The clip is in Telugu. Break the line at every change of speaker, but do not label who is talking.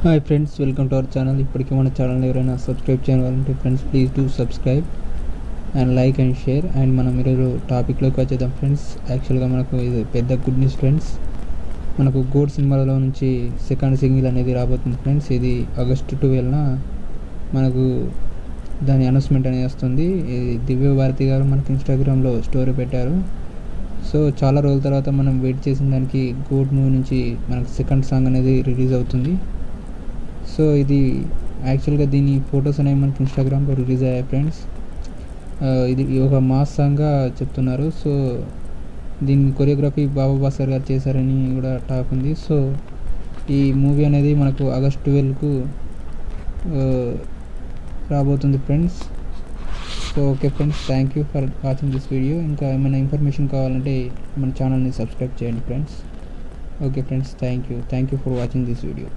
Hi friends, welcome to our channel. ఇప్పటికీ మన ఛానల్ ఎవరైనా సబ్స్క్రైబ్ చేయాలంటే friends please do subscribe and like and share. And మనం ఈరోజు టాపిక్లోకి వచ్చేద్దాం ఫ్రెండ్స్. యాక్చువల్గా మనకు ఇది పెద్ద గుడ్ న్యూస్ ఫ్రెండ్స్. మనకు గోడ్ సినిమాలో నుంచి సెకండ్ సింగిల్ అనేది రాబోతుంది ఫ్రెండ్స్. ఇది ఆగస్టు 12న మనకు దాని అనౌన్స్మెంట్ అనేది వస్తుంది. ఇది దివ్య భారతి గారు మనకు ఇన్స్టాగ్రామ్లో స్టోరీ పెట్టారు. సో చాలా రోజుల తర్వాత మనం వెయిట్ చేసిన దానికి గోడ్ మూవీ నుంచి మనకు సెకండ్ సాంగ్ అనేది రిలీజ్ అవుతుంది. సో ఇది యాక్చువల్గా దీని ఫొటోస్ అనేవి మనకి ఇన్స్టాగ్రామ్లో రిలీజ్ అయ్యాయి ఫ్రెండ్స్. ఇది ఒక మాస్ సాంగ్గా చెప్తున్నారు. సో దీని కొరియోగ్రఫీ బాబా భాస్కర్ గారు చేశారని కూడా టాక్ ఉంది. సో ఈ మూవీ అనేది మనకు ఆగస్ట్ 12కు రాబోతుంది friends. So okay friends, thank you for watching this video. ఇంకా ఏమైనా ఇన్ఫర్మేషన్ కావాలంటే మన ఛానల్ని సబ్స్క్రైబ్ చేయండి friends. Okay friends, thank you for watching this video.